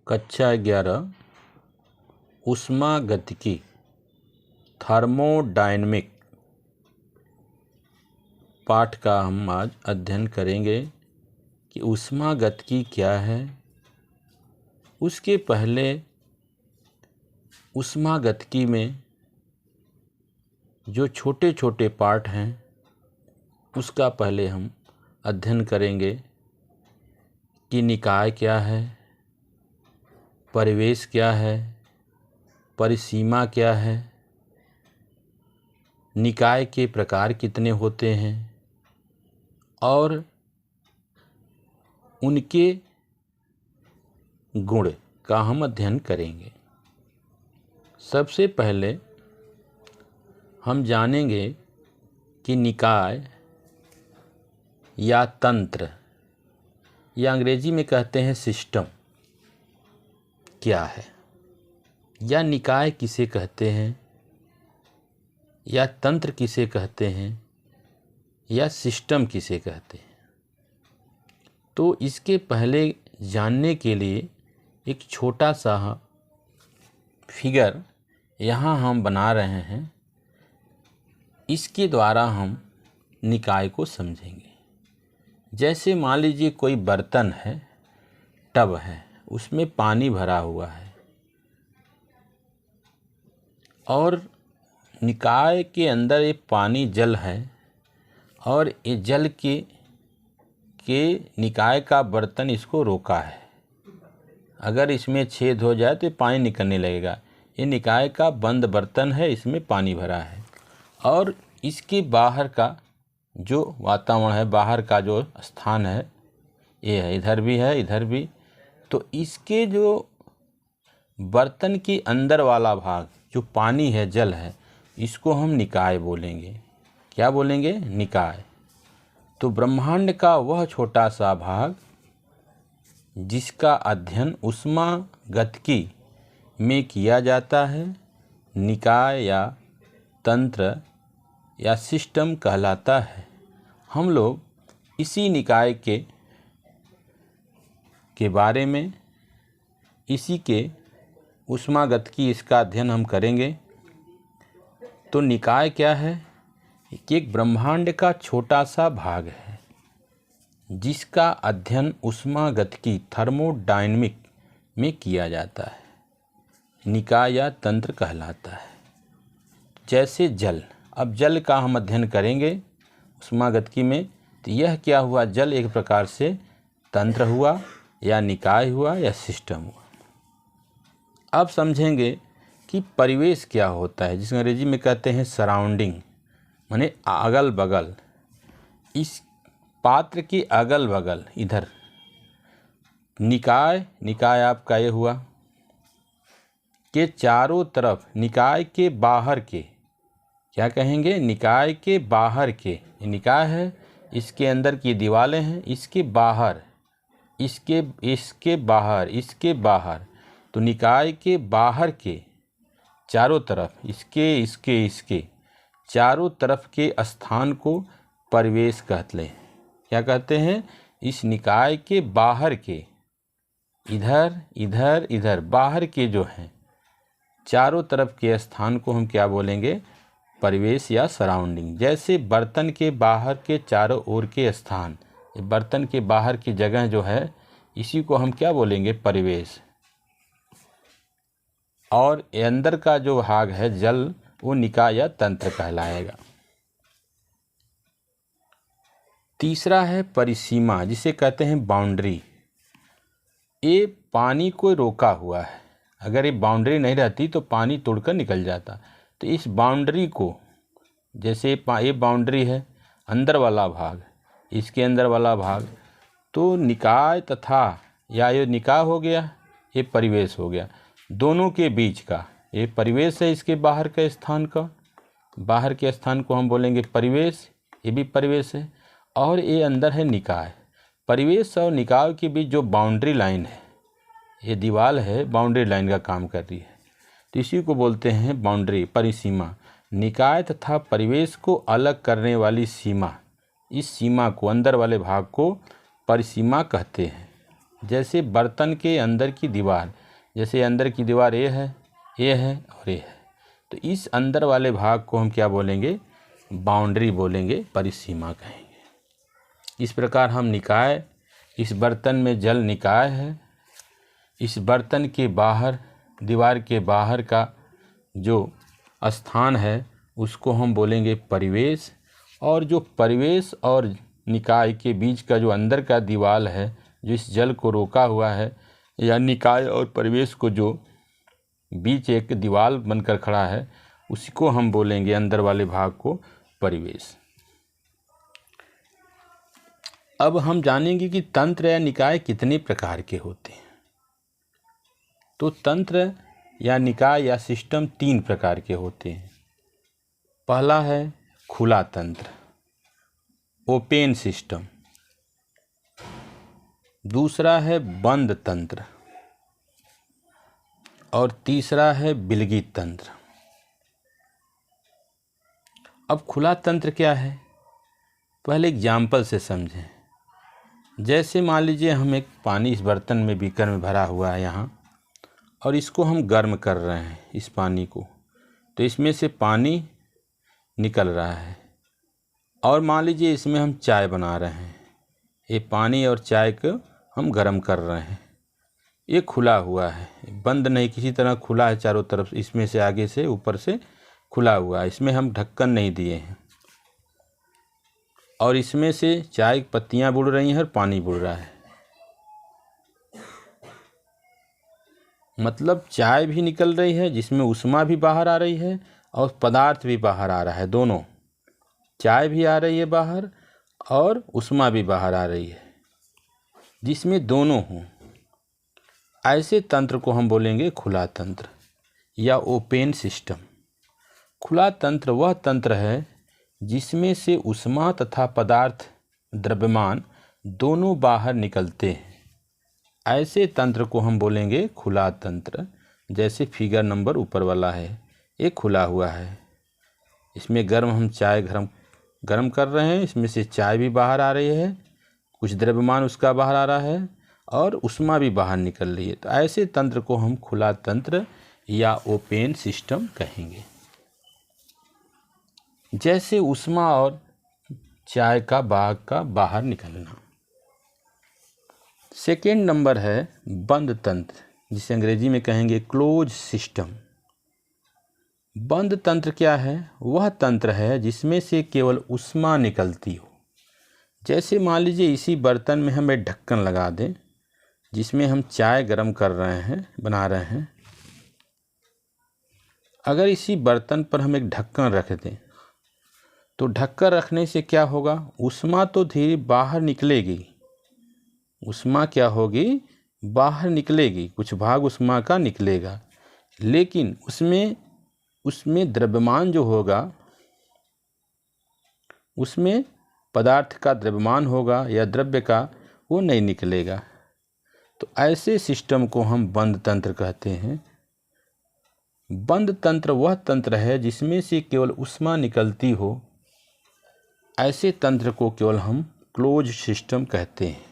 कक्षा 11 ऊष्मागतिकी थर्मोडायनेमिक पाठ का हम आज अध्ययन करेंगे कि ऊष्मागतिकी क्या है। उसके पहले ऊष्मागतिकी में जो छोटे छोटे पार्ट हैं उसका पहले हम अध्ययन करेंगे कि निकाय क्या है, परिवेश क्या है, परिसीमा क्या है, निकाय के प्रकार कितने होते हैं और उनके गुण का हम अध्ययन करेंगे। सबसे पहले हम जानेंगे कि निकाय या तंत्र या अंग्रेजी में कहते हैं सिस्टम क्या है, या निकाय किसे कहते हैं, या तंत्र किसे कहते हैं, या सिस्टम किसे कहते हैं। तो इसके पहले जानने के लिए एक छोटा सा फिगर यहाँ हम बना रहे हैं। इसके द्वारा हम निकाय को समझेंगे। जैसे मान लीजिए कोई बर्तन है, टब है, उसमें पानी भरा हुआ है और निकाय के अंदर एक पानी जल है और ये जल के निकाय का बर्तन इसको रोका है। अगर इसमें छेद हो जाए तो पानी निकलने लगेगा। ये निकाय का बंद बर्तन है, इसमें पानी भरा है और इसके बाहर का जो वातावरण है, बाहर का जो स्थान है, ये है, इधर भी है, इधर भी। तो इसके जो बर्तन के अंदर वाला भाग जो पानी है, जल है, इसको हम निकाय बोलेंगे। क्या बोलेंगे? निकाय। तो ब्रह्मांड का वह छोटा सा भाग जिसका अध्ययन ऊष्मागतिकी में किया जाता है, निकाय या तंत्र या सिस्टम कहलाता है। हम लोग इसी निकाय के बारे में, इसी के ऊष्मागतिकी, इसका अध्ययन हम करेंगे। तो निकाय क्या है? कि एक ब्रह्मांड का छोटा सा भाग है जिसका अध्ययन ऊष्मागतिकी थर्मोडायनेमिक में किया जाता है, निकाय या तंत्र कहलाता है। जैसे जल, अब जल का हम अध्ययन करेंगे ऊष्मागतिकी में। तो यह क्या हुआ? जल एक प्रकार से तंत्र हुआ या निकाय हुआ या सिस्टम हुआ। अब समझेंगे कि परिवेश क्या होता है, जिसे अंग्रेजी में कहते हैं सराउंडिंग, माने अगल बगल। इस पात्र के अगल बगल इधर निकाय आपका ये हुआ के चारों तरफ, निकाय के बाहर के, क्या कहेंगे? निकाय के बाहर के, निकाय है, इसके अंदर की दीवारें हैं, इसके बाहर, इसके बाहर, इसके बाहर। तो निकाय के बाहर के चारों तरफ, इसके चारों तरफ के स्थान को परिवेश कहते हैं। क्या कहते हैं? इस निकाय के बाहर के, इधर इधर इधर, बाहर के जो हैं चारों तरफ के स्थान को हम क्या बोलेंगे? परिवेश या सराउंडिंग। जैसे बर्तन के बाहर के चारों ओर के स्थान, बर्तन के बाहर की जगह जो है, इसी को हम क्या बोलेंगे? परिवेश। और अंदर का जो भाग है जल, वो निकाय या तंत्र कहलाएगा। तीसरा है परिसीमा, जिसे कहते हैं बाउंड्री। ये पानी को रोका हुआ है। अगर ये बाउंड्री नहीं रहती तो पानी तोड़कर निकल जाता। तो इस बाउंड्री को, जैसे ये बाउंड्री है, अंदर वाला भाग, इसके अंदर वाला भाग, तो निकाय तथा, या ये निकाय हो गया, ये परिवेश हो गया। दोनों के बीच का ये परिवेश है, इसके बाहर के स्थान का, बाहर के स्थान को हम बोलेंगे परिवेश, ये भी परिवेश है। और ये अंदर है निकाय। परिवेश और निकाय के बीच जो बाउंड्री लाइन है, ये दीवार है, बाउंड्री लाइन का काम कर रही है। तो इसी को बोलते हैं बाउंड्री, परिसीमा। निकाय तथा परिवेश को अलग करने वाली सीमा, इस सीमा को, अंदर वाले भाग को परिसीमा कहते हैं। जैसे बर्तन के अंदर की दीवार, जैसे अंदर की दीवार ये है और ये है, तो इस अंदर वाले भाग को हम क्या बोलेंगे? बाउंड्री बोलेंगे, परिसीमा कहेंगे। इस प्रकार हम निकाय, इस बर्तन में जल निकाय है, इस बर्तन के बाहर, दीवार के बाहर का जो स्थान है उसको हम बोलेंगे परिवेश, और जो परिवेश और निकाय के बीच का जो अंदर का दीवार है जो इस जल को रोका हुआ है, या निकाय और परिवेश को जो बीच एक दीवार बनकर खड़ा है, उसी को हम बोलेंगे, अंदर वाले भाग को, परिवेश। अब हम जानेंगे कि तंत्र या निकाय कितने प्रकार के होते हैं। तो तंत्र या निकाय या सिस्टम 3 प्रकार के होते हैं। पहला है खुला तंत्र, ओपन सिस्टम। दूसरा है बंद तंत्र, और तीसरा है विलगित तंत्र। अब खुला तंत्र क्या है, पहले एग्जाम्पल से समझें। जैसे मान लीजिए हम एक पानी इस बर्तन में, बीकर में भरा हुआ है यहाँ, और इसको हम गर्म कर रहे हैं, इस पानी को, तो इसमें से पानी निकल रहा है। और मान लीजिए इसमें हम चाय बना रहे हैं, ये पानी और चाय को हम गर्म कर रहे हैं। ये खुला हुआ है, बंद नहीं, किसी तरह खुला है चारों तरफ, इसमें से आगे से ऊपर से खुला हुआ है, इसमें हम ढक्कन नहीं दिए हैं। और इसमें से चाय की पत्तियाँ बुड़ रही हैं और पानी बुड़ रहा है, मतलब चाय भी निकल रही है जिसमें उष्मा भी बाहर आ रही है और पदार्थ भी बाहर आ रहा है, दोनों। चाय भी आ रही है बाहर और उष्मा भी बाहर आ रही है, जिसमें दोनों हों। ऐसे तंत्र को हम बोलेंगे खुला तंत्र या ओपन सिस्टम। खुला तंत्र वह तंत्र है जिसमें से उष्मा तथा पदार्थ, द्रव्यमान, दोनों बाहर निकलते हैं। ऐसे तंत्र को हम बोलेंगे खुला तंत्र। जैसे फिगर नंबर ऊपर वाला है, ये खुला हुआ है, इसमें हम चाय गरम कर रहे हैं, इसमें से चाय भी बाहर आ रही है, कुछ द्रव्यमान उसका बाहर आ रहा है और उष्मा भी बाहर निकल रही है। तो ऐसे तंत्र को हम खुला तंत्र या ओपन सिस्टम कहेंगे। जैसे उष्मा और चाय का बाहर निकलना। सेकेंड नंबर है बंद तंत्र, जिसे अंग्रेजी में कहेंगे क्लोज सिस्टम। बंद तंत्र क्या है? वह तंत्र है जिसमें से केवल उष्मा निकलती हो। जैसे मान लीजिए इसी बर्तन में हम एक ढक्कन लगा दें जिसमें हम चाय गर्म कर रहे हैं, बना रहे हैं। अगर इसी बर्तन पर हम एक ढक्कन रख दें तो ढक्कन रखने से क्या होगा? उष्मा तो धीरे बाहर निकलेगी, उष्मा क्या होगी? बाहर निकलेगी, कुछ भाग उष्मा का निकलेगा, लेकिन उसमें द्रव्यमान जो होगा, उसमें पदार्थ का द्रव्यमान होगा या द्रव्य का, वो नहीं निकलेगा। तो ऐसे सिस्टम को हम बंद तंत्र कहते हैं। बंद तंत्र वह तंत्र है जिसमें से केवल उष्मा निकलती हो, ऐसे तंत्र को केवल हम क्लोज सिस्टम कहते हैं।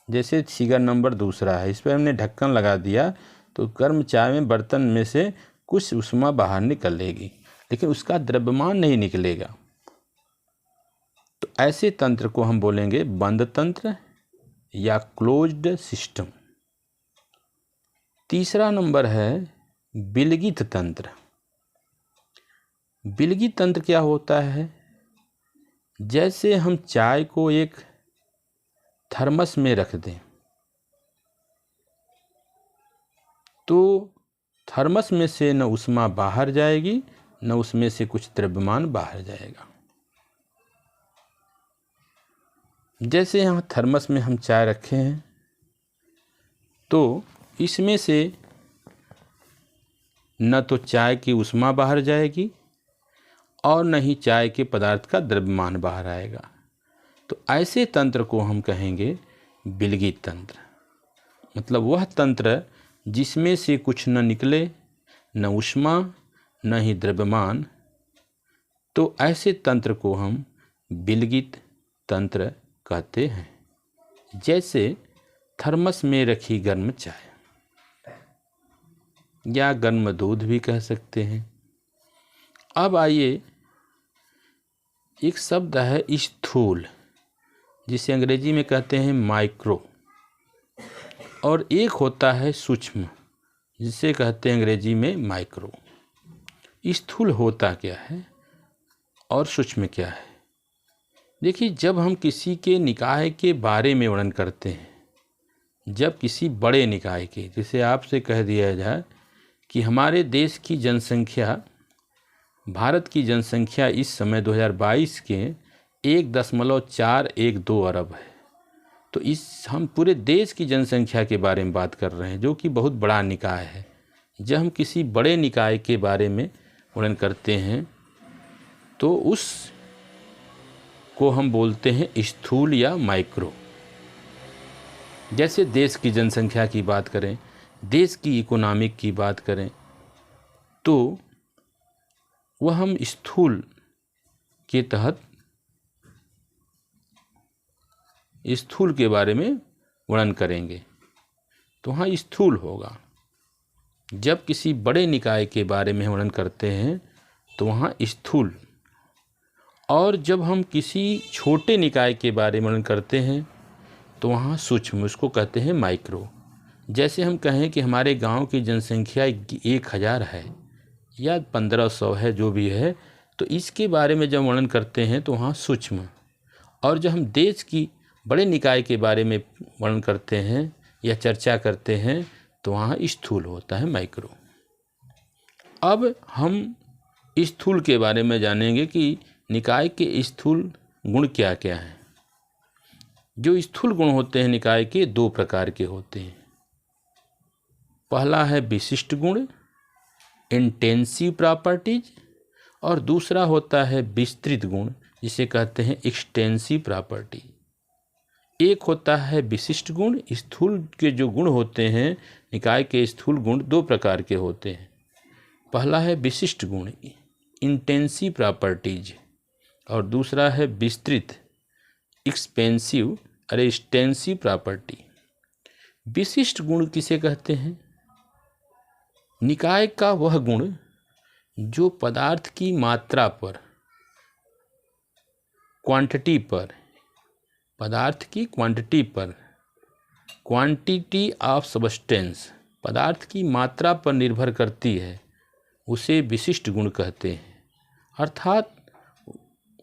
जैसे फिगर नंबर दूसरा है, इस पर हमने ढक्कन लगा दिया तो गर्म चाय में बर्तन में से कुछ उष्मा बाहर निकलेगी, लेकिन उसका द्रव्यमान नहीं निकलेगा। तो ऐसे तंत्र को हम बोलेंगे बंद तंत्र या क्लोज्ड सिस्टम। तीसरा नंबर है विलगित तंत्र। विलगित तंत्र क्या होता है? जैसे हम चाय को एक थर्मस में रख दें तो थर्मस में से न उष्मा बाहर जाएगी, न उसमें से कुछ द्रव्यमान बाहर जाएगा। जैसे यहाँ थर्मस में हम चाय रखे हैं तो इसमें से न तो चाय की उष्मा बाहर जाएगी और न ही चाय के पदार्थ का द्रव्यमान बाहर आएगा। तो ऐसे तंत्र को हम कहेंगे विलगित तंत्र। मतलब वह तंत्र जिसमें से कुछ न निकले, न उष्मा न ही द्रव्यमान, तो ऐसे तंत्र को हम विलगित तंत्र कहते हैं। जैसे थर्मस में रखी गर्म चाय, या गर्म दूध भी कह सकते हैं। अब आइए, एक शब्द है स्थूल, जिसे अंग्रेजी में कहते हैं माइक्रो, और एक होता है सूक्ष्म, जिसे कहते हैं अंग्रेजी में माइक्रो। स्थूल होता क्या है और सूक्ष्म क्या है? देखिए, जब हम किसी के निकाय के बारे में वर्णन करते हैं, जब किसी बड़े निकाय के, जैसे आपसे कह दिया जाए कि हमारे देश की जनसंख्या, भारत की जनसंख्या इस समय 2022 के 1.412 अरब है, तो हम पूरे देश की जनसंख्या के बारे में बात कर रहे हैं, जो कि बहुत बड़ा निकाय है। जब हम किसी बड़े निकाय के बारे में वर्णन करते हैं तो उस को हम बोलते हैं स्थूल या माइक्रो। जैसे देश की जनसंख्या की बात करें, देश की इकोनॉमिक की बात करें, तो वह हम स्थूल के तहत स्थूल के बारे में वर्णन करेंगे, तो हाँ स्थूल होगा। जब किसी बड़े निकाय के बारे में वर्णन करते हैं तो वहाँ स्थूल, और जब हम किसी छोटे निकाय के बारे में वर्णन करते हैं तो वहाँ सूक्ष्म, उसको कहते हैं माइक्रो। जैसे हम कहें कि हमारे गांव की जनसंख्या 1000 है या 1500 है, जो भी है, तो इसके बारे में जब वर्णन करते हैं तो वहाँ सूक्ष्म, और जब हम देश की बड़े निकाय के बारे में वर्णन करते हैं या चर्चा करते हैं तो वहाँ स्थूल होता है, माइक्रो। अब हम स्थूल के बारे में जानेंगे कि निकाय के स्थूल गुण क्या क्या हैं। जो स्थूल गुण होते हैं निकाय के, 2 प्रकार के होते हैं। पहला है विशिष्ट गुण, इंटेंसिव प्रॉपर्टीज, और दूसरा होता है विस्तृत गुण, जिसे कहते हैं एक्सटेंसिव प्रॉपर्टी। एक होता है विशिष्ट गुण। स्थूल के जो गुण होते हैं, निकाय के स्थूल गुण 2 प्रकार के होते हैं। पहला है विशिष्ट गुण, इंटेंसिव प्रॉपर्टीज, और दूसरा है विस्तृत, एक्सटेंसिव प्रॉपर्टी। विशिष्ट गुण किसे कहते हैं? निकाय का वह गुण जो पदार्थ की मात्रा पर, क्वांटिटी पर, पदार्थ की क्वांटिटी पर, क्वांटिटी ऑफ सब्सटेंस, पदार्थ की मात्रा पर निर्भर करती है, उसे विशिष्ट गुण कहते हैं। अर्थात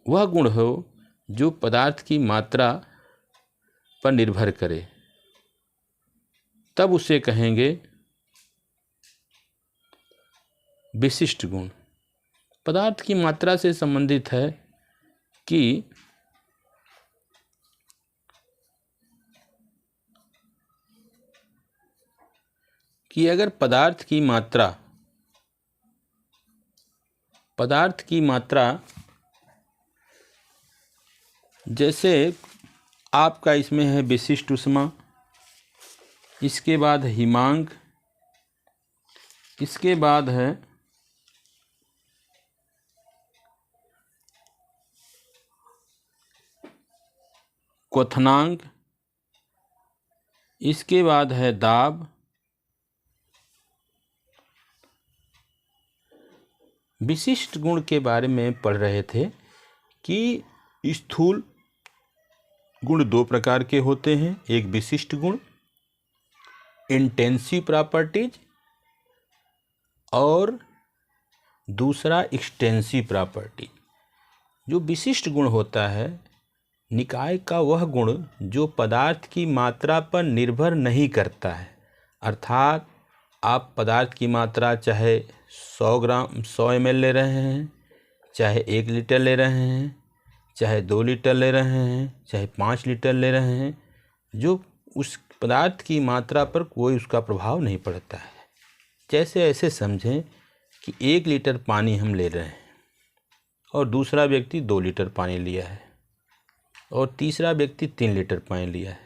वह गुण हो जो पदार्थ की मात्रा पर निर्भर करे, तब उसे कहेंगे विशिष्ट गुण। पदार्थ की मात्रा से संबंधित है कि अगर पदार्थ की मात्रा जैसे आपका इसमें है विशिष्ट ऊष्मा, इसके बाद हिमांक, इसके बाद है क्वथनांक, इसके बाद है दाब। विशिष्ट गुण के बारे में पढ़ रहे थे कि स्थूल गुण 2 प्रकार के होते हैं। एक विशिष्ट गुण, इंटेंसिव प्रॉपर्टीज, और दूसरा एक्सटेंसिव प्रॉपर्टी। जो विशिष्ट गुण होता है, निकाय का वह गुण जो पदार्थ की मात्रा पर निर्भर नहीं करता है। अर्थात आप पदार्थ की मात्रा चाहे 100 ml ले रहे हैं, चाहे 1 लीटर ले रहे हैं, चाहे 2 लीटर ले रहे हैं, चाहे 5 लीटर ले रहे हैं, जो उस पदार्थ की मात्रा पर कोई उसका प्रभाव नहीं पड़ता है। जैसे ऐसे समझें कि 1 लीटर पानी हम ले रहे हैं और दूसरा व्यक्ति 2 लीटर पानी लिया है और तीसरा व्यक्ति 3 लीटर पानी लिया है,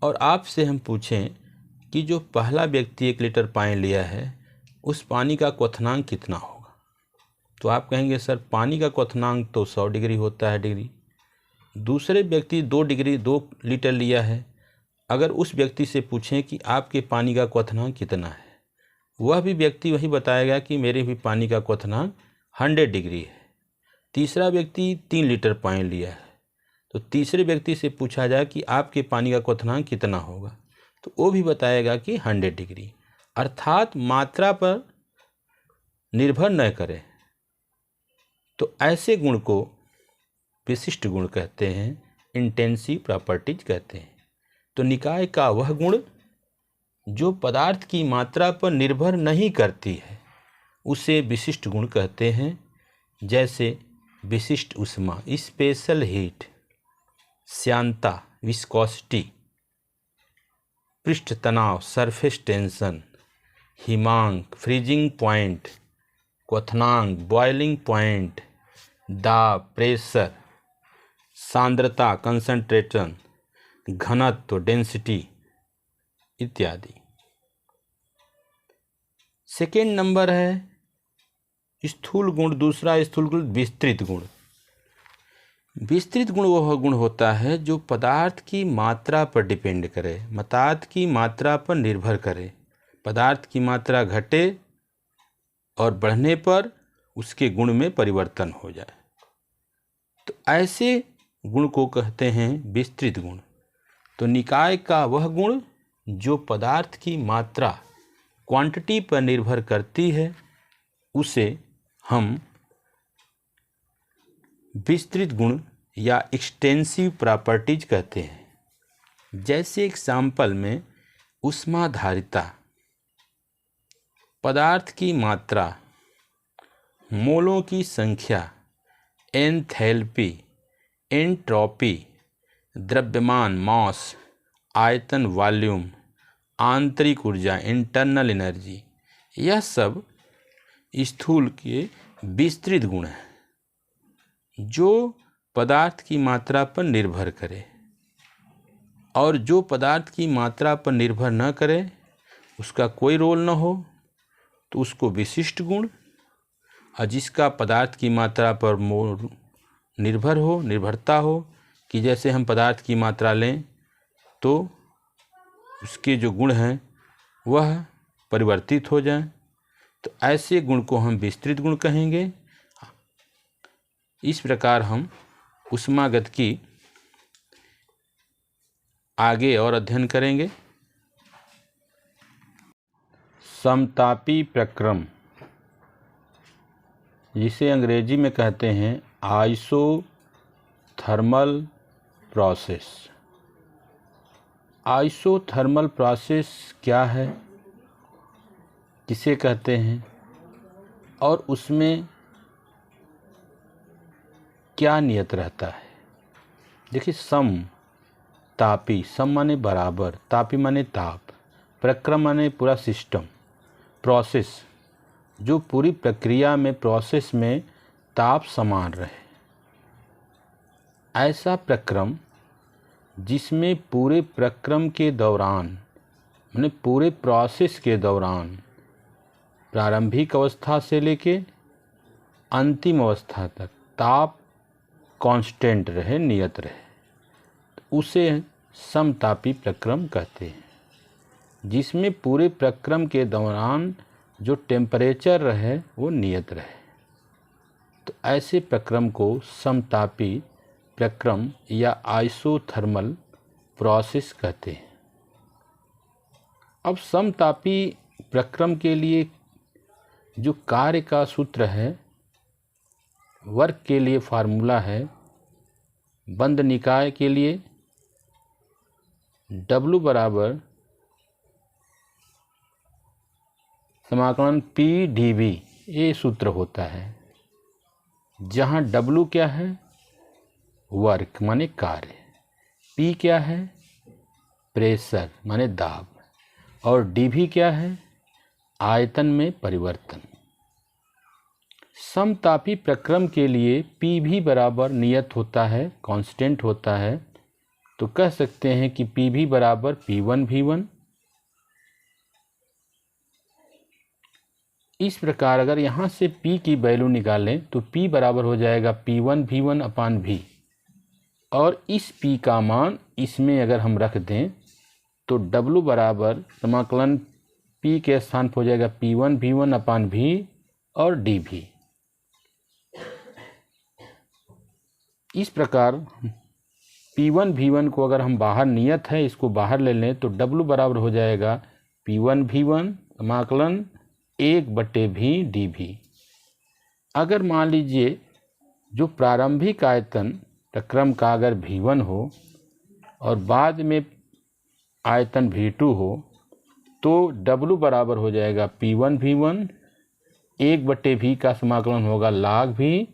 और आपसे हम पूछें कि जो पहला व्यक्ति 1 लीटर पानी लिया है उस पानी का क्वथनांक कितना होगा, तो आप कहेंगे सर पानी का क्वथनांक तो 100 डिग्री होता है डिग्री। दूसरे व्यक्ति 2 लीटर लिया है, अगर उस व्यक्ति से पूछें कि आपके पानी का क्वथनांक कितना है, वह भी व्यक्ति वही बताएगा कि मेरे भी पानी का क्वथनांक 100 डिग्री है। तीसरा व्यक्ति 3 लीटर पानी लिया है, तो तीसरे व्यक्ति से पूछा जाए कि आपके पानी का क्वथनांक कितना होगा, तो वो भी बताएगा कि 100 डिग्री। अर्थात मात्रा पर निर्भर न करे। तो ऐसे गुण को विशिष्ट गुण कहते हैं, इंटेंसिव प्रॉपर्टीज कहते हैं। तो निकाय का वह गुण जो पदार्थ की मात्रा पर निर्भर नहीं करती है उसे विशिष्ट गुण कहते हैं। जैसे विशिष्ट ऊष्मा, स्पेशल हीट, श्यानता, विस्कोसिटी, पृष्ठ तनाव, सरफेस टेंशन, हिमांक, फ्रीजिंग पॉइंट, क्वथनांक, बॉइलिंग पॉइंट, दाब, प्रेशर, सांद्रता, कंसंट्रेशन, घनत्व, डेंसिटी इत्यादि। सेकेंड नंबर है स्थूल गुण। दूसरा स्थूल गुण विस्तृत गुण। विस्तृत गुण वह गुण होता है जो पदार्थ की मात्रा पर डिपेंड करे, पदार्थ की मात्रा पर निर्भर करे। पदार्थ की मात्रा घटे और बढ़ने पर उसके गुण में परिवर्तन हो जाए, तो ऐसे गुण को कहते हैं विस्तृत गुण। तो निकाय का वह गुण जो पदार्थ की मात्रा, क्वांटिटी पर निर्भर करती है उसे हम विस्तृत गुण या एक्सटेंसिव प्रॉपर्टीज कहते हैं। जैसे एग्जाम्पल में ऊष्माधारिता, पदार्थ की मात्रा, मोलों की संख्या, एंथैल्पी, एंट्रोपी, द्रव्यमान, मास, आयतन, वॉल्यूम, आंतरिक ऊर्जा, इंटरनल एनर्जी, यह सब स्थूल के विस्तृत गुण हैं जो पदार्थ की मात्रा पर निर्भर करे। और जो पदार्थ की मात्रा पर निर्भर न करे, उसका कोई रोल न हो, तो उसको विशिष्ट गुण, और जिसका पदार्थ की मात्रा पर निर्भर हो, निर्भरता हो, कि जैसे हम पदार्थ की मात्रा लें तो उसके जो गुण हैं वह परिवर्तित हो जाएं, तो ऐसे गुण को हम विस्तृत गुण कहेंगे। इस प्रकार हम ऊष्मागतिकी आगे और अध्ययन करेंगे। समतापी प्रक्रम, जिसे अंग्रेजी में कहते हैं आइसोथर्मल प्रोसेस। आइसोथर्मल प्रोसेस क्या है, किसे कहते हैं, और उसमें क्या नियत रहता है। देखिए, समतापी, सम माने बराबर, तापी माने ताप, प्रक्रम माने पूरा सिस्टम, प्रोसेस जो पूरी प्रक्रिया में, प्रोसेस में ताप समान रहे, ऐसा प्रक्रम जिसमें पूरे प्रक्रम के दौरान, माने पूरे प्रोसेस के दौरान, प्रारंभिक अवस्था से लेके अंतिम अवस्था तक ताप कांस्टेंट रहे, नियत रहे, तो उसे समतापी प्रक्रम कहते हैं। जिसमें पूरे प्रक्रम के दौरान जो टेम्परेचर रहे वो नियत रहे, तो ऐसे प्रक्रम को समतापी प्रक्रम या आइसोथर्मल प्रोसेस कहते हैं। अब समतापी प्रक्रम के लिए जो कार्य का सूत्र है, वर्क के लिए फार्मूला है, बंद निकाय के लिए W बराबर समाकलन P/dV, ये सूत्र होता है, जहाँ W क्या है, वर्क माने कार्य, P क्या है, प्रेशर माने दाब, और dV क्या है, आयतन में परिवर्तन। समतापी प्रक्रम के लिए P भी बराबर नियत होता है, कांस्टेंट होता है, तो कह सकते हैं कि P भी बराबर P1V1। इस प्रकार अगर यहाँ से P की वैल्यू निकालें तो P बराबर हो जाएगा P1V1/V, और इस P का मान इसमें अगर हम रख दें तो W बराबर समाकलन P के स्थान पर हो जाएगा P1 V1 अपान V और dV। इस प्रकार P1 V1 को अगर हम बाहर नियत है इसको बाहर ले लें तो W बराबर हो जाएगा P1 V1 समाकलन 1/V dV। अगर मान लीजिए जो प्रारंभिक आयतन प्रक्रम का अगर V1 हो और बाद में आयतन V2 हो तो W बराबर हो जाएगा P1 V1 1/V का समाकलन होगा log V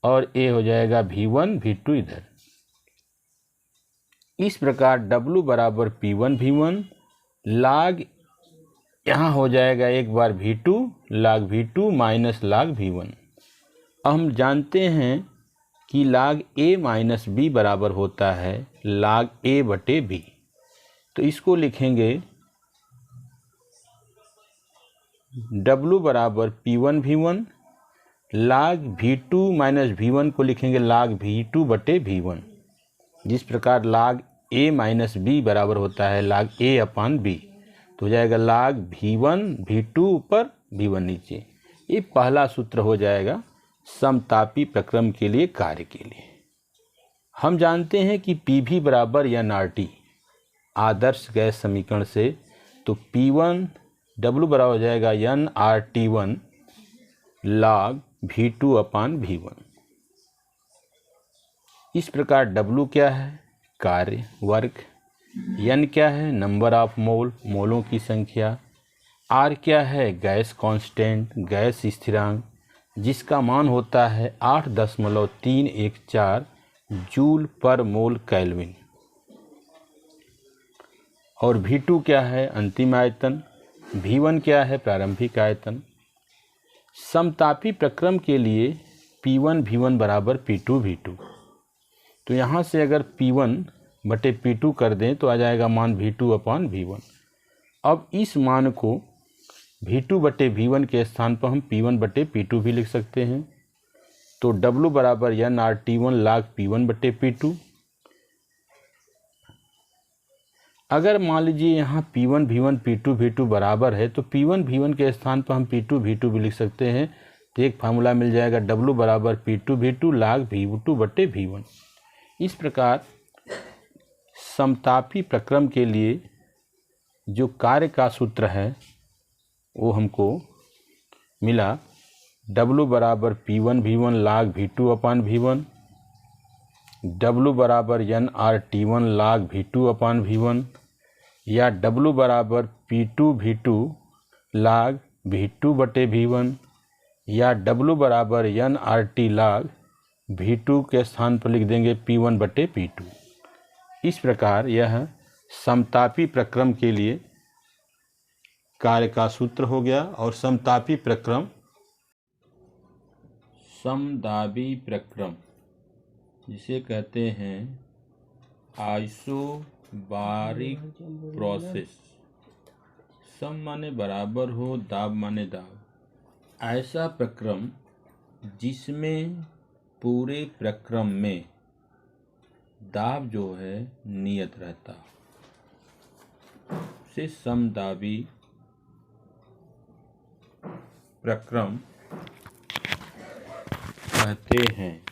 और A हो जाएगा V1 V2 इधर। इस प्रकार W बराबर P1 V1 log यहाँ हो जाएगा एक बार V2 log V2 minus log V1। हम जानते हैं कि log A माइनस B बराबर होता है log A/B। तो इसको लिखेंगे W बराबर P1 V1 log V2 minus V1 को लिखेंगे log V2/V1। जिस प्रकार log A माइनस B बराबर होता है log A अपान B, तो हो जाएगा log V1 V2 ऊपर V1 नीचे। ये पहला सूत्र हो जाएगा समतापी प्रक्रम के लिए कार्य के लिए। हम जानते हैं कि PV बराबर nRT आदर्श गैस समीकरण से, तो P1 W बराबर हो जाएगा nRT1 log V2 अपान V1। इस प्रकार W क्या है? कार्य वर्क। N क्या है? नंबर ऑफ मोल, मोलों की संख्या। R क्या है? गैस कांस्टेंट, गैस स्थिरांक, जिसका मान होता है 8.314 जूल पर मोल केल्विन। और V2 क्या है? अंतिम आयतन। V1 क्या है? प्रारंभिक आयतन। समतापी प्रक्रम के लिए P1 V1 बराबर P2 V2। तो यहाँ से अगर P1/P2 कर दें तो आ जाएगा मान V2 अपान V1। अब इस मान को V2/V1 के स्थान पर हम P1/P2 भी लिख सकते हैं। तो W बराबर nRT1 log P1/P2। अगर मान लीजिए यहाँ P1 V1 P2 V2 बराबर है तो P1 V1 के स्थान पर हम P2 V2 भी लिख सकते हैं। तो एक फार्मूला मिल जाएगा W बराबर P2 V2 log V2/V1। इस प्रकार समतापी प्रक्रम के लिए जो कार्य का सूत्र है वो हमको मिला W बराबर P1 V1 log V2 अपान V1, W बराबर nRT1 log V2 अपान V1, या W बराबर P2 V2 log V2/V1, या W बराबर nRT log V2 के स्थान पर लिख देंगे P1/P2। इस प्रकार यह समतापी प्रक्रम के लिए कार्य का सूत्र हो गया। और समतापी प्रक्रम, समदाबी प्रक्रम जिसे कहते हैं आइसोबारिक प्रोसेस। सम माने बराबर हो, दाब माने दाब। ऐसा प्रक्रम जिसमें पूरे प्रक्रम में दाब जो है नियत रहता से समदाबी प्रक्रम कहते हैं।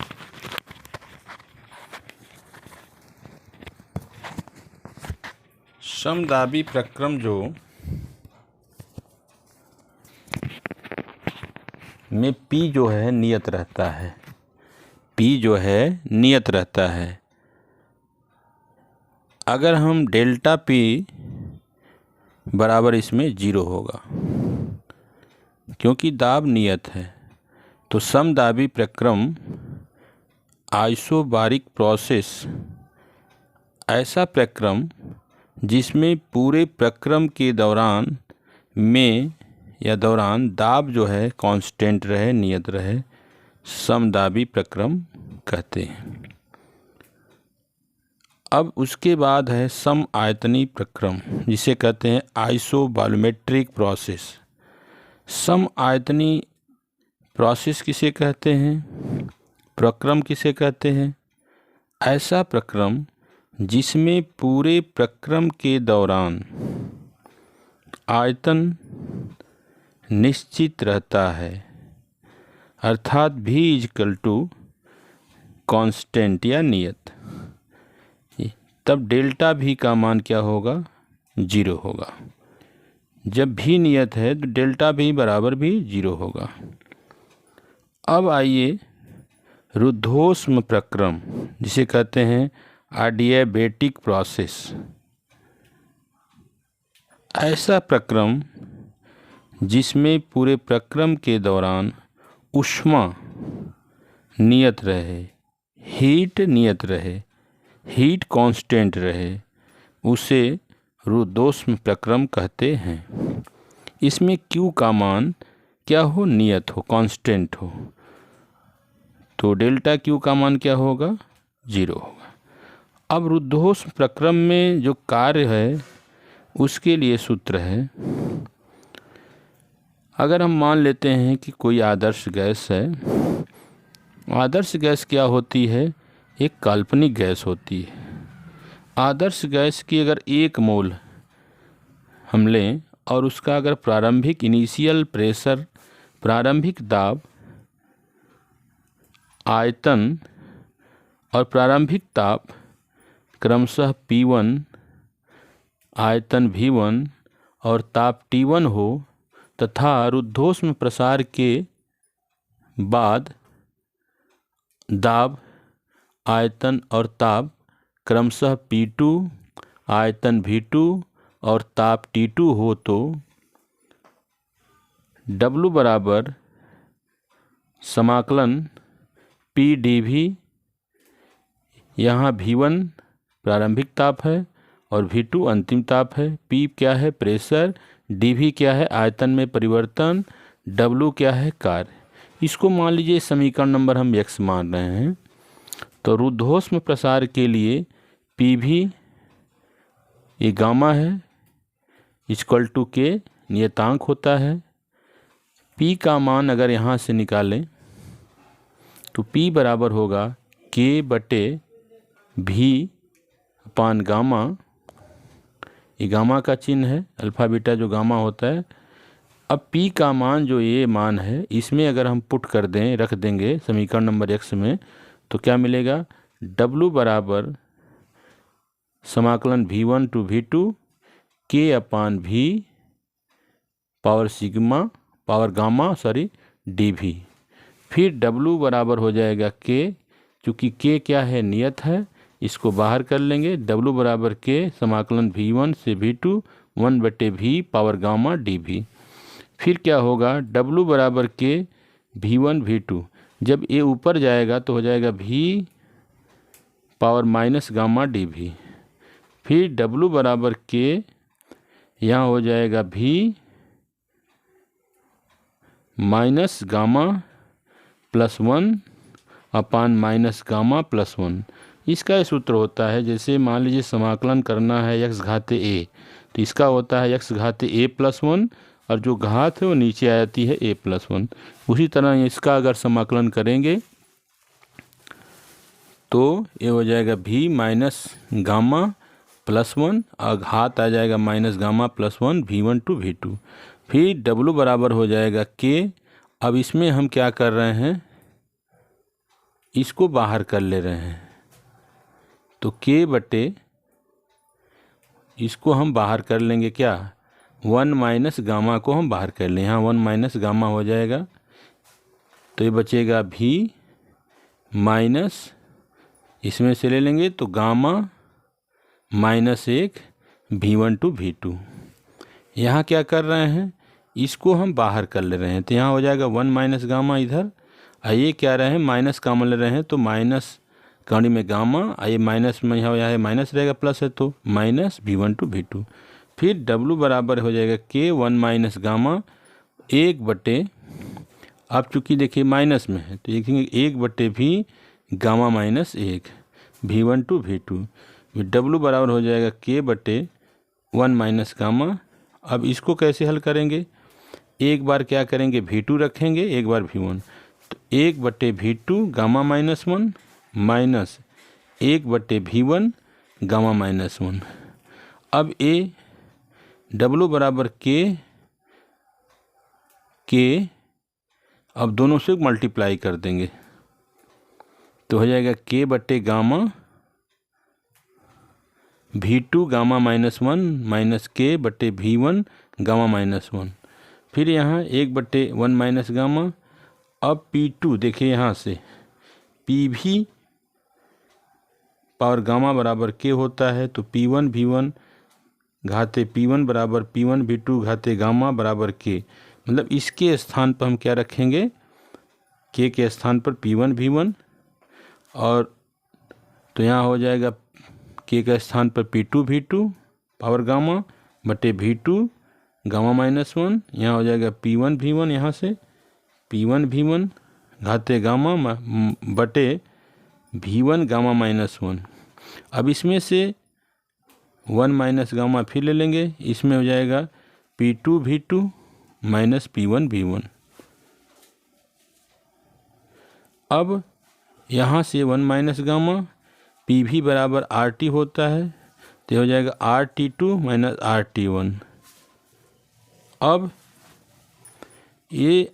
समदाबी प्रक्रम जो में P जो है नियत रहता है, P जो है नियत रहता है। अगर हम डेल्टा P बराबर इसमें 0 होगा क्योंकि दाब नियत है। तो समदाबी प्रक्रम आइसोबारिक प्रोसेस ऐसा प्रक्रम जिसमें पूरे प्रक्रम के दौरान दाब जो है कांस्टेंट रहे, नियत रहे, समदाबी प्रक्रम कहते हैं। अब उसके बाद है सम आयतनी प्रक्रम जिसे कहते हैं आइसोबॉलोमेट्रिक प्रोसेस। सम आयतनी प्रोसेस किसे कहते हैं? प्रक्रम किसे कहते हैं? ऐसा प्रक्रम जिसमें पूरे प्रक्रम के दौरान आयतन निश्चित रहता है, अर्थात v इजकल टू कांस्टेंट या नियत, तब डेल्टा v का मान क्या होगा? 0 होगा। जब v नियत है तो डेल्टा v बराबर भी 0 होगा। अब आइए रुद्धोष्म प्रक्रम, जिसे कहते हैं एडियाबेटिक प्रोसेस, ऐसा प्रक्रम जिसमें पूरे प्रक्रम के दौरान ऊष्मा नियत रहे, हीट नियत रहे, हीट कांस्टेंट रहे, उसे रुद्धोष्म प्रक्रम कहते हैं। इसमें Q का मान क्या हो? नियत हो, कांस्टेंट हो, तो डेल्टा Q का मान क्या होगा? 0 होगा। अब रुद्धोष्म प्रक्रम में जो कार्य है उसके लिए सूत्र है, अगर हम मान लेते हैं कि कोई आदर्श गैस है। आदर्श गैस क्या होती है? एक काल्पनिक गैस होती है। आदर्श गैस की अगर 1 मोल हम लें और उसका अगर प्रारंभिक इनिशियल प्रेशर, प्रारंभिक दाब, आयतन और प्रारंभिक ताप क्रमशः P1, आयतन V1 और ताप T1 हो, तथा रुद्धोष्म प्रसार के बाद दाब, आयतन और ताप क्रमशः P2, आयतन V2 और ताप T2 हो, तो W बराबर समाकलन PdV, यहाँ V1 प्रारंभिक ताप है और V2 अंतिम ताप है। P क्या है? प्रेशर। dV क्या है? आयतन में परिवर्तन। W क्या है? कार्य। इसको मान लीजिए समीकरण नंबर हम x मान रहे हैं, तो रुद्धोष्म प्रसार के लिए PV ये गामा है, इक्वल टू K नियतांक होता है। P का मान अगर यहाँ से निकालें तो P बराबर होगा K बटे V अपान गामा, ये गामा का चिन्ह है, अल्फा बीटा जो गामा होता है। अब P का मान जो ये मान है, इसमें अगर हम पुट कर दें, रख देंगे समीकरण नंबर x में, तो क्या मिलेगा? W बराबर समाकलन V1 टू V2 K अपान V power sigma power gamma dV। फिर W बराबर हो जाएगा K, चूँकि K क्या है? नियत है, इसको बाहर कर लेंगे। W बराबर K समाकलन V1 से V2 1 बटे V पावर गामा dV। फिर क्या होगा? W बराबर K V1 V2, जब ये ऊपर जाएगा तो हो जाएगा V power minus gamma dV। फिर W बराबर K यहाँ हो जाएगा V minus gamma plus 1 upon minus gamma plus 1। इसका ये सूत्र होता है, जैसे मान लीजिए समाकलन करना है x घाते a, तो इसका होता है x घाते a प्लस 1, और जो घात है वो नीचे आ जाती है a प्लस 1। उसी तरह इसका अगर समाकलन करेंगे तो ये हो जाएगा v माइनस गामा प्लस 1 और घात आ जाएगा minus gamma plus 1 V1 to V2। फिर W बराबर हो जाएगा K। अब इसमें हम क्या कर रहे हैं? इसको बाहर कर ले रहे हैं, तो K बटे इसको हम बाहर कर लेंगे, क्या? 1 माइनस गामा को हम बाहर कर लें, यहाँ 1 माइनस गामा हो जाएगा, तो ये बचेगा V माइनस, इसमें से ले लेंगे तो gamma minus 1 V1 to V2। यहाँ क्या कर रहे हैं? इसको हम बाहर कर ले रहे हैं, तो यहाँ हो जाएगा 1 माइनस गामा इधर, ये क्या रहे हैं? माइनस कामन ले रहे हैं, तो माइनस कड़ी में गामा, ये माइनस में यहाँ माइनस रहेगा, प्लस है तो माइनस V1 टू V2। फिर W बराबर हो जाएगा K 1 माइनस गामा 1 बटे, अब चूँकि देखिए माइनस में है तो देखेंगे 1 बटे V gamma minus 1 V1 to V2। W बराबर हो जाएगा K बटे 1 माइनस गामा। अब इसको कैसे हल करेंगे? एक बार क्या करेंगे? V2 रखेंगे, एक बार V1, तो 1 बटे V2 गामा माइनस 1 माइनस 1 बटे V1 गामा माइनस 1। अब ए डब्लू बराबर के अब दोनों से मल्टीप्लाई कर देंगे तो हो जाएगा के बटे gamma V2 gamma minus 1 minus के बटे V1 गामा माइनस 1। फिर यहाँ 1/1 माइनस गामा। अब P2 देखिए यहाँ से PV पावर गामा बराबर के होता है तो P1 V1 घाते P1 बराबर P1 V2 घाते गामा बराबर के, मतलब इसके स्थान पर हम क्या रखेंगे, के स्थान पर P1 V1, और तो यहाँ हो जाएगा के का स्थान पर P2 V2 पावर गामा बटे V2 गामा माइनस 1। यहाँ हो जाएगा P1 V1, यहाँ से P1 V1 घाते गामा बटे V1 गामा माइनस 1। अब इसमें से 1 माइनस गामा फिर ले लेंगे, इसमें हो जाएगा P2 V2 minus P1 V1। अब यहाँ से 1 माइनस गामा PV बराबर RT होता है तो हो जाएगा RT2 माइनस RT1। अब ये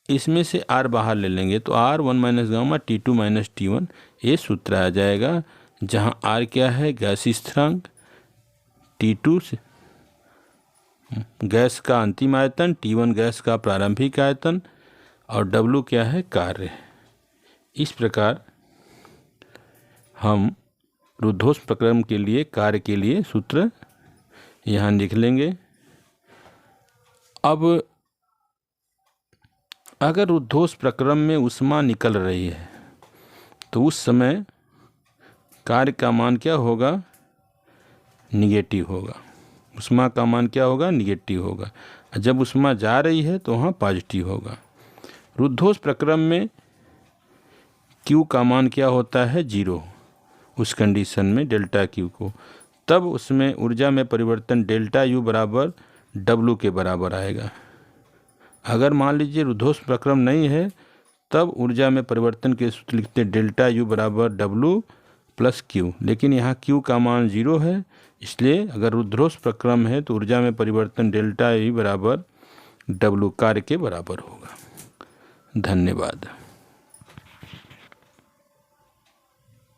इसमें से R बाहर ले लेंगे तो R 1 minus gamma T2 minus T1 ये सूत्र आ जाएगा, जहाँ R क्या है गैस स्थिरांक, T2 गैस का अंतिम आयतन, T1 गैस का प्रारंभिक आयतन और W क्या है कार्य। इस प्रकार हम रुद्धोष्म प्रक्रम के लिए कार्य के लिए सूत्र यहाँ लिख लेंगे। अब अगर रुद्धोष्म प्रक्रम में ऊष्मा निकल रही है तो उस समय कार्य का मान क्या होगा, निगेटिव होगा। ऊष्मा का मान क्या होगा, निगेटिव होगा। जब ऊष्मा जा रही है तो वहाँ पॉजिटिव होगा। रुद्धोष्म प्रक्रम में Q का मान क्या होता है, 0। उस कंडीशन में डेल्टा Q को, तब उसमें ऊर्जा में परिवर्तन डेल्टा U बराबर W के बराबर आएगा। अगर मान लीजिए रुद्धोष्म प्रक्रम नहीं है तब ऊर्जा में परिवर्तन के सूत्र लिखते डेल्टा U बराबर W प्लस Q, लेकिन यहाँ Q का मान 0 है, इसलिए अगर रुद्धोष्म प्रक्रम है तो ऊर्जा में परिवर्तन डेल्टा U बराबर W कार्य के बराबर होगा। धन्यवाद।